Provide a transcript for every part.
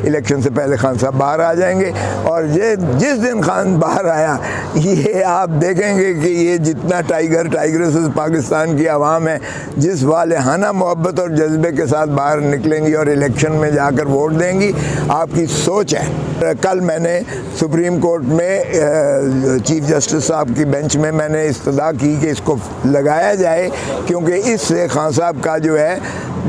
Election से पहले खान साहब बाहर आ जाएंगे। और ये जिस दिन खान बाहर आया, ये आप देखेंगे कि ये जितना टाइगर्स पाकिस्तान की आवाम है, जिस वालेहाना मोहब्बत और जज्बे के साथ बाहर निकलेंगी और इलेक्शन में जाकर वोट देंगी, आपकी सोच है। कल मैंने सुप्रीम कोर्ट में चीफ जस्टिस साहब की बेंच में मैंने इस्तदा की कि इसको लगाया जाए, क्योंकि इससे खान साहब का जो है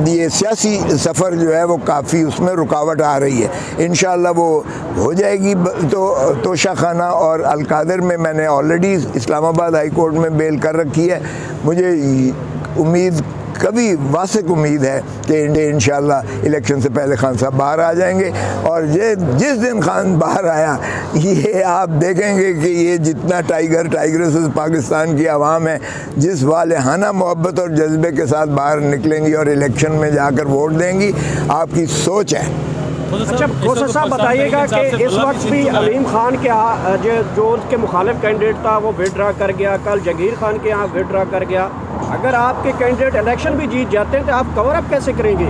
ये सियासी सफ़र जो है वो काफ़ी उसमें रुकावट आ रही है। इंशाअल्लाह वो हो जाएगी। तो तोशा खाना और अलकादर में मैंने ऑलरेडी इस्लामाबाद हाई कोर्ट में बेल कर रखी है। मुझे उम्मीद कभी वासिक उम्मीद है कि इंशाअल्लाह इलेक्शन से पहले खान साहब बाहर आ जाएंगे। और ये जिस दिन खान बाहर आया, ये आप देखेंगे कि ये जितना टाइगर्स पाकिस्तान की आवाम है, जिस वालेहाना मोहब्बत और जज्बे के साथ बाहर निकलेंगी और इलेक्शन में जाकर वोट देंगी, आपकी सोच है। अच्छा खोसा साहब बताइएगा कि इस वक्त भी अलीम खान के जो उसके मुखालिफ कैंडिडेट था वो विड्रा कर गया, कल जगीर खान के यहाँ विड्रा कर गया। अगर आपके कैंडिडेट इलेक्शन भी जीत जाते हैं तो आप कवर अप कैसे करेंगे?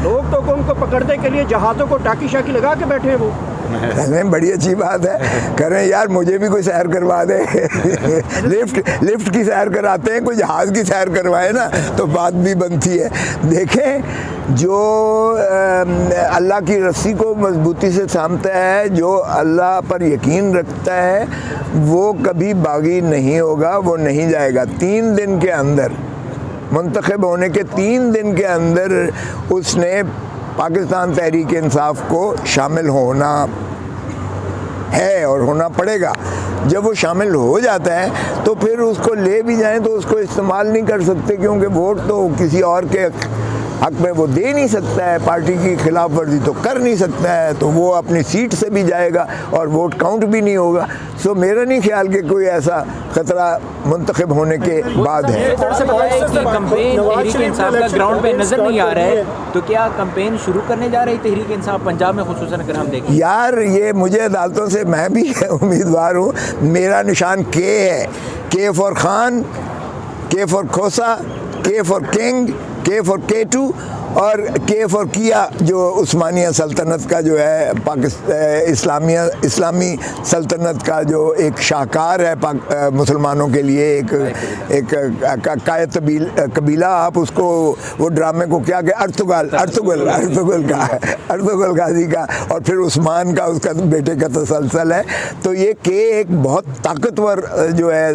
लोग तो उनको पकड़ने के लिए जहाज़ों को टाकी शाकी लगा के बैठे हैं वो। नहीं, बड़ी अच्छी बात है, करें यार, मुझे भी कोई सैर करवा दे। लिफ्ट की सैर कराते हैं, कोई जहाज़ की सैर करवाए ना तो बात भी बनती है। देखें, जो अल्लाह की रस्सी को मजबूती से थामता है, जो अल्लाह पर यकीन रखता है, वो कभी बागी नहीं होगा, वो नहीं जाएगा। 3 दिन के अंदर, मुंतखब होने के 3 दिन के अंदर उसने पाकिस्तान तहरीक इंसाफ को शामिल होना है और होना पड़ेगा। जब वो शामिल हो जाता है तो फिर उसको ले भी जाएं तो उसको इस्तेमाल नहीं कर सकते, क्योंकि वोट तो किसी और के हक में वो दे नहीं सकता है, पार्टी की खिलाफ वर्जी तो कर नहीं सकता है, तो वो अपनी सीट से भी जाएगा और वोट काउंट भी नहीं होगा। सो मेरा नहीं ख्याल कि कोई ऐसा खतरा मुंतखब होने के बाद है। कंपेन तहरीक इंसाफ का ग्राउंड पे नजर नहीं आ रहा है, तो क्या कंपेन शुरू करने जा रही तहरीक इंसाफ पंजाब में, खुसूसन अगर हम देखें? यार, ये मुझे अदालतों से, मैं भी उम्मीदवार हूँ, मेरा निशान के है। के फॉर खान, के फॉर खोसा, के फॉर किंग, के फॉर K2 और के फॉर किया, जो उस्मानिया सल्तनत का जो है इस्लामी सल्तनत का जो एक शाहकार है मुसलमानों के लिए, एक कायद कबीला, आप उसको वो ड्रामे को क्या कहे, अर्तुगल गाजी का, और फिर उस्मान का, उसका बेटे का तसलसल है। तो ये के एक बहुत ताकतवर जो है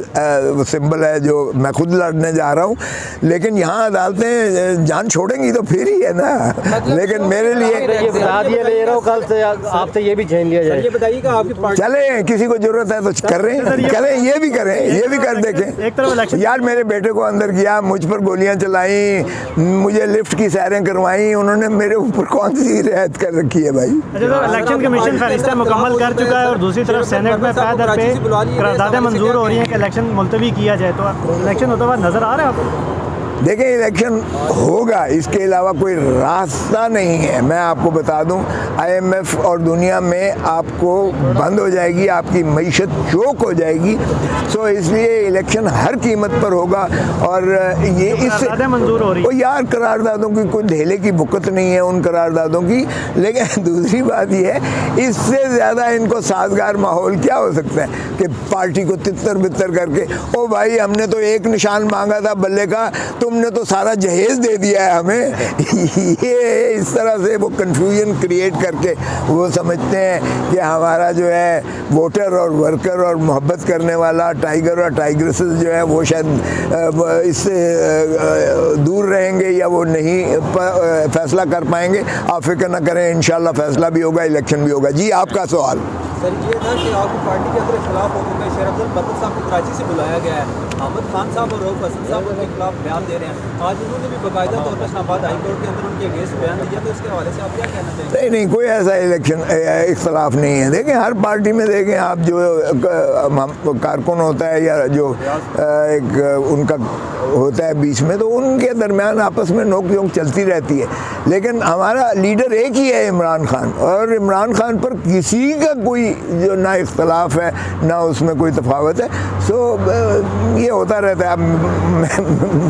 वो सिंबल है, जो मैं खुद लड़ने जा रहा हूँ। लेकिन यहाँ अदालतें जान छोड़ेंगी तो फिर ही है ना। लेकिन मेरे लिए ये ले रहा हूँ, कल से आपसे ये भी छीन लिया जाए। ये बताइएगा आपकी पार्टी, चले, किसी को जरूरत है तो कर रहे हैं, करें, ये भी करें, ये भी कर देखें। यार, मेरे बेटे को अंदर किया, मुझ पर गोलियां चलाई, मुझे लिफ्ट की सैरें करवाई, उन्होंने मेरे ऊपर कौन सी रियायत कर रखी है भाई? इलेक्शन कमीशन फैसला मुकम्मल कर चुका है और दूसरी तरफ सेनेट में पैदल पे करारदादें मंजूर हो रही हैं कि इलेक्शन मुलतवी किया जाए, तो इलेक्शन होता हुआ नजर आ रहा है आपको? देखें, इलेक्शन होगा, इसके अलावा कोई रास्ता नहीं है। मैं आपको बता दूं, IMF और दुनिया में आपको बंद हो जाएगी, आपकी मईशत चोक हो जाएगी। सो इसलिए इलेक्शन हर कीमत पर होगा। और ये इससे मंजूर हो रही है, यार, करारदादों की कोई ढेले की बुकत नहीं है उन करारदादों की। लेकिन दूसरी बात ये है, इससे ज़्यादा इनको साजगार माहौल क्या हो सकता है कि पार्टी को तितर बितर करके, ओ भाई, हमने तो एक निशान मांगा था बल्ले का, तुमने तो सारा जहेज दे दिया है हमें। ये इस तरह से वो कंफ्यूजन क्रिएट करके वो समझते हैं कि हमारा जो है वोटर और वर्कर और मोहब्बत करने वाला टाइगर और टाइग्रेसेस जो है वो शायद इससे दूर रहेंगे या वो नहीं फैसला कर पाएंगे। आप फिक्र ना करें, इंशाल्लाह फैसला भी होगा, इलेक्शन भी होगा। जी, आपका सवाल सर ये था कि आपकी पार्टी के अगर खिलाफ हो गए, शेर अफजल बदर साहब को कराची से बुलाया गया है, अहमद खान साहब और रऊफ हसन साहब उनके खिलाफ बयान दे रहे हैं। आज उन्होंने भी बाकायदा तौर पर इस्लामाबाद हाई कोर्ट के अंदर उनके अगेंस्ट बयान दिया, तो इसके हवाले से आप क्या कहना चाहिए? नहीं, कोई ऐसा इख्तलाफ नहीं है। देखें, हर पार्टी में देखें आप, जो कारकुन होता है या जो एक उनका होता है बीच में, तो उनके दरमियान आपस में नोक झोंक चलती रहती है। लेकिन हमारा लीडर एक ही है, इमरान खान, और इमरान खान पर किसी का कोई जो ना इख्तलाफ है ना उसमें कोई तफावत है। सो ये होता रहता है।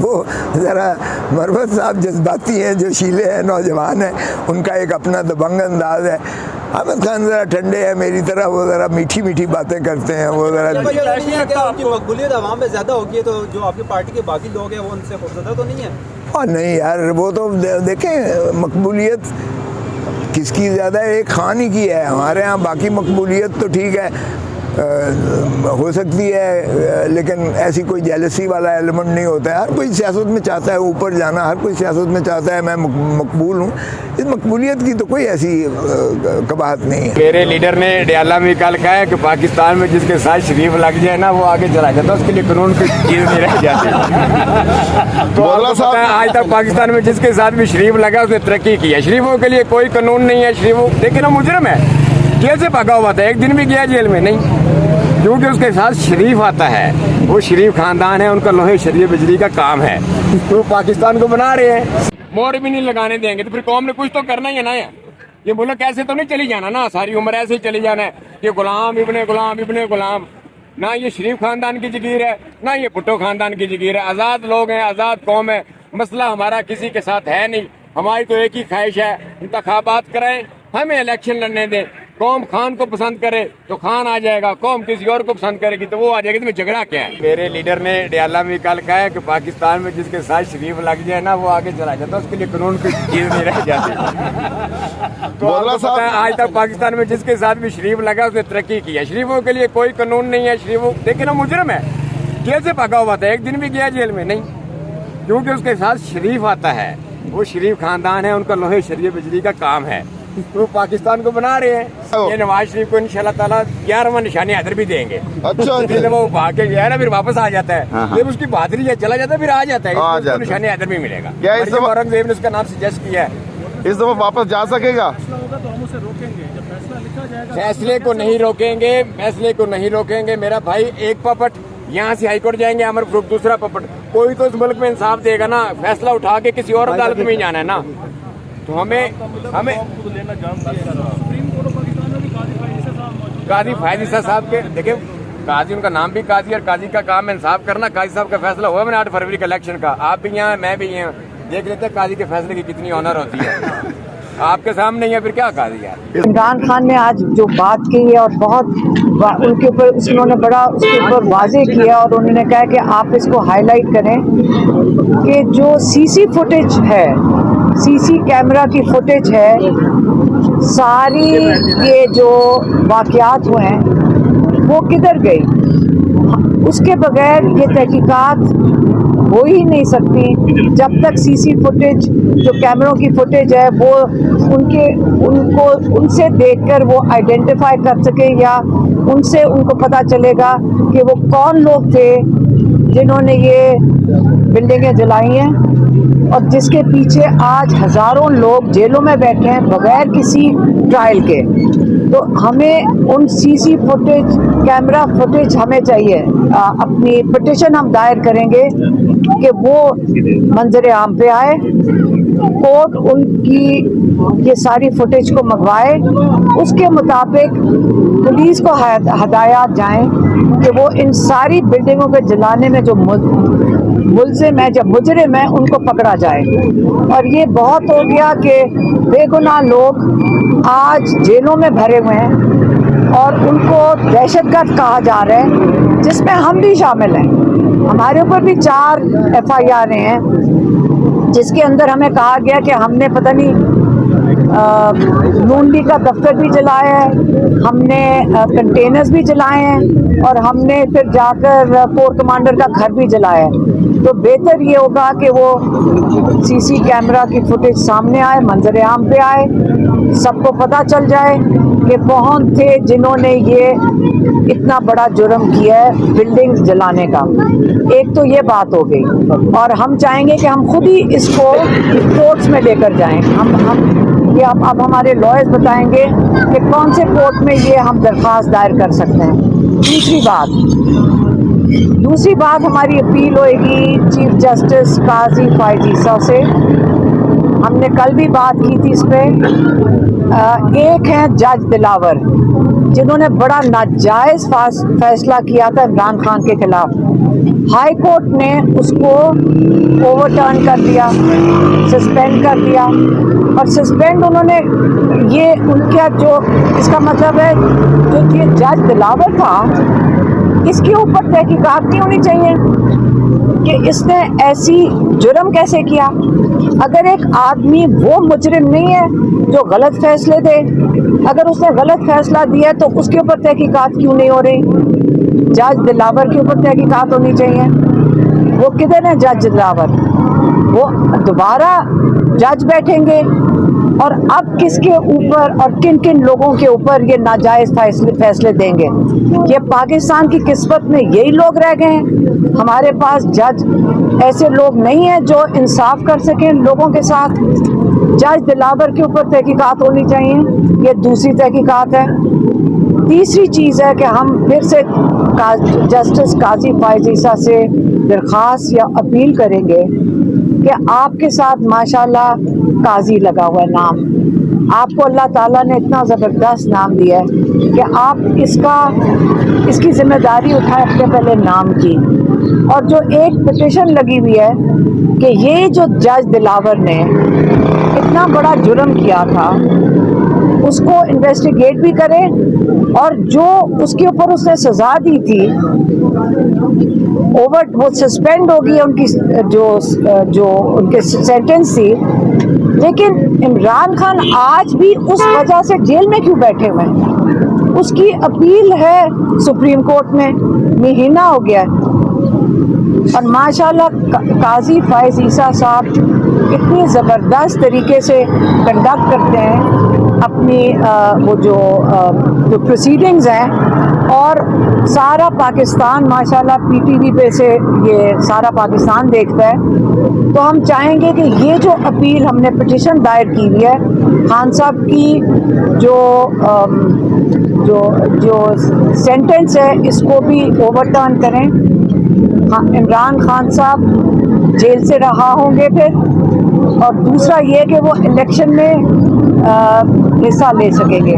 वो ज़रा मरवत साहब जज्बाती हैं, जो शीले हैं, नौजवान हैं, उनका एक अपना दबंग अंदाज है। अहमद खान ज़रा ठंडे हैं मेरी तरह, वो ज़रा मीठी मीठी बातें करते हैं, वो ज़रा तो ये नहीं है कि उनकी मकबूलियत आवाम में ज़्यादा होगी है, तो जो आपकी पार्टी के बाकी लोग हैं वो उनसे खुफजदा तो नहीं है? और नहीं यार, वो तो देखें मकबूलियत किसकी ज़्यादा है, एक खान ही की है हमारे यहाँ। बाकी मकबूलियत तो ठीक है, हो सकती है, लेकिन ऐसी कोई जेलसी वाला एलिमेंट नहीं होता है। हर कोई सियासत में चाहता है ऊपर जाना, हर कोई सियासत में चाहता है मैं मकबूल हूँ। इस मकबूलियत की तो कोई ऐसी कबाहत नहीं है। मेरे लीडर ने डयाला में कल कहा है कि पाकिस्तान में जिसके साथ शरीफ लग जाए ना वो आगे चला जाता है, उसके लिए कानून की चीज़ नहीं रह जाती। तो आज तक पाकिस्तान में जिसके साथ भी शरीफ लगा उसने तरक्की की है। शरीफों के लिए कोई कानून नहीं है। शरीफों लेकिन वो मुजरम है, जेल से भागा हुआ था, एक दिन भी गया जेल में नहीं, क्योंकि उसके साथ शरीफ आता है। वो शरीफ खानदान है, उनका लोहे शरीफ बिजली का काम है। तो पाकिस्तान को बना रहे हैं, मोहर भी नहीं लगाने देंगे तो फिर कौम ने कुछ तो करना ही है ना। ये मुल्क ऐसे तो नहीं चली जाना ना, सारी उम्र ऐसे ही चली जाना है। ये गुलाम इब्ने गुलाम इब्ने गुलाम, ना ये शरीफ खानदान की जगीर है ना ये भुट्टो खानदान की जगीर है। आज़ाद लोग हैं, आज़ाद कौम है। मसला हमारा किसी के साथ है नहीं। हमारी तो एक ही ख्वाहिश है, इंतखाबात कराएं, हमें इलेक्शन लड़ने दें। कौम खान को पसंद करे तो खान आ जाएगा, कौम किसी और को पसंद करेगी तो वो आ जाएगी। तो झगड़ा क्या है? मेरे लीडर ने डयाला में कल कहा है कि पाकिस्तान में जिसके साथ शरीफ लग जाए ना वो आगे चला जाता है, उसके लिए कानून की चीज़ नहीं रह जाती। तो आज तक पाकिस्तान में जिसके साथ भी शरीफ लगा उसने तरक्की की है। शरीफों के लिए कोई कानून नहीं है। शरीफों लेकिन वो मुजरम है, जेल से भागा हुआ था, एक दिन भी गया जेल में नहीं, क्योंकि उसके साथ शरीफ आता है। वो शरीफ खानदान है, उनका लोहे शरीफ बिजली का काम है। तो पाकिस्तान को बना रहे हैं। ये नवाज शरीफ को इंशाल्लाह ताला 11वां निशानी हैदर भी देंगे। अच्छा, वो भाग के गया ना फिर वापस आ जाता है। जब उसकी बहादुरी है चला जाता है फिर आ जाता है, निशानी हैदर भी मिलेगा। औरंगजेब ने उसका नाम सजेस्ट किया है। इस दफा वापस जा सकेगा? फैसले को नहीं रोकेंगे, फैसले को नहीं रोकेंगे। मेरा भाई एक पपट यहाँ से हाईकोर्ट जाएंगे, अमर ग्रुप दूसरा पपट। कोई तो इस मुल्क में इंसाफ देगा ना। फैसला उठा के किसी और अदालत में ही जाना है ना। तो हमें काजी फायजीसा साहब के देखिए, काजी उनका नाम भी काजी और काजी का काम है इंसाफ करना। काजी साहब का फैसला हुआ मैंने 8 फरवरी का इलेक्शन का। आप भी यहाँ मैं भी यहाँ, देख लेते हैं काजी के फैसले की कितनी ऑनर होती है। आपके सामने ही है, फिर क्या काजी यार। इमरान खान ने आज जो बात की है और बहुत उनके ऊपर उन्होंने बड़ा उसके ऊपर वाजे किया और उन्होंने कहा कि आप इसको हाईलाइट करें कि जो सीसी फुटेज है, सीसी कैमरा की फुटेज है, सारी ये जो वाक़यात हुए हैं वो किधर गई। उसके बगैर ये तहकीकात हो ही नहीं सकती जब तक सीसी फुटेज जो कैमरों की फुटेज है वो उनसे देखकर वो आइडेंटिफाई कर सके या उनसे उनको पता चलेगा कि वो कौन लोग थे जिन्होंने ये बिल्डिंगें जलाई हैं और जिसके पीछे आज हज़ारों लोग जेलों में बैठे हैं बगैर किसी ट्रायल के। तो हमें उन सीसी फुटेज कैमरा फुटेज हमें चाहिए। अपनी पिटिशन हम दायर करेंगे कि वो मंजर आम पे आए, कोर्ट उनकी ये सारी फुटेज को मंगवाए, उसके मुताबिक पुलिस को हदायत जाएं कि वो इन सारी बिल्डिंगों के जलाने में जो मुल्ज़िम है, जब मुजरिम है, उनको पकड़ा जाए। और ये बहुत हो गया कि बेगुनाह लोग आज जेलों में भरे हुए हैं और उनको दहशतगर्द कहा जा रहा है, जिसमें हम भी शामिल हैं। हमारे ऊपर भी 4 FIR हैं जिसके अंदर हमें कहा गया कि हमने पता नहीं नून लीग का दफ्तर भी जलाया है, हमने कंटेनर्स भी जलाए हैं और हमने फिर जाकर कोर कमांडर का घर भी जलाया है। तो बेहतर ये होगा कि वो सीसी कैमरा की फुटेज सामने आए, मंजर आम पे आए, सबको पता चल जाए कि कौन थे जिन्होंने ये इतना बड़ा जुर्म किया है बिल्डिंग्स जलाने का। एक तो ये बात हो गई और हम चाहेंगे कि हम खुद ही इसको कोर्ट्स में लेकर जाएं। ये अब हमारे लॉयर्स बताएंगे कि कौन से कोर्ट में ये हम दरख्वास्त दायर कर सकते हैं। दूसरी बात हमारी अपील होएगी चीफ जस्टिस काजी फायजीसा से। हमने कल भी बात की थी इस पर। एक है जज दिलावर जिन्होंने बड़ा नाजायज़ फैसला किया था इमरान खान के खिलाफ। हाई कोर्ट ने उसको ओवरटर्न कर दिया, सस्पेंड कर दिया और सस्पेंड उन्होंने ये उनका जो इसका मतलब है जो ये जज दिलावर था इसके ऊपर तहकीकात नहीं होनी चाहिए कि इसने ऐसी जुर्म कैसे किया। अगर एक आदमी वो मुजरिम नहीं है जो गलत फैसले दे, अगर उसने गलत फैसला दिया तो उसके ऊपर तहकीकात क्यों नहीं हो रही? जज दिलावर के ऊपर तहकीकात होनी चाहिए। वो किधर है जज दिलावर? वो दोबारा जज बैठेंगे और अब किसके ऊपर और किन किन लोगों के ऊपर ये नाजायज़ फैसले देंगे? ये पाकिस्तान की किस्मत में यही लोग रह गए हैं। हमारे पास जज ऐसे लोग नहीं हैं जो इंसाफ कर सकें लोगों के साथ। जज दिलावर के ऊपर तहकीकात होनी चाहिए, ये दूसरी तहकीकात है। तीसरी चीज़ है कि हम फिर से जस्टिस काजी फायज़ ईसा से दरख्वास्त या अपील करेंगे कि आपके साथ माशाल्लाह काजी लगा हुआ है नाम, आपको अल्लाह ताला ने इतना ज़बरदस्त नाम दिया है कि आप इसकी ज़िम्मेदारी उठाएं अपने पहले नाम की। और जो एक पिटिशन लगी हुई है कि ये जो जज दिलावर ने इतना बड़ा जुर्म किया था उसको इन्वेस्टिगेट भी करें और जो उसके ऊपर उसने सज़ा दी थी वो सस्पेंड हो गई उनकी जो उनके सेंटेंस थी। लेकिन इमरान खान आज भी उस वजह से जेल में क्यों बैठे हुए हैं? उसकी अपील है सुप्रीम कोर्ट में, महीना हो गया है। और माशाल्लाह काजी फायज़ ईसा साहब इतनी ज़बरदस्त तरीके से कंडक्ट करते हैं अपनी वो जो प्रोसीडिंग्स हैं और सारा पाकिस्तान माशाल्लाह पीटीवी पे से ये सारा पाकिस्तान देखता है। तो हम चाहेंगे कि ये जो अपील हमने पिटिशन दायर की हुई है खान साहब की जो सेंटेंस है इसको भी ओवरटर्न करें। हाँ, इमरान खान साहब जेल से रहा होंगे फिर, और दूसरा ये कि वो इलेक्शन में हिस्सा ले सकेंगे।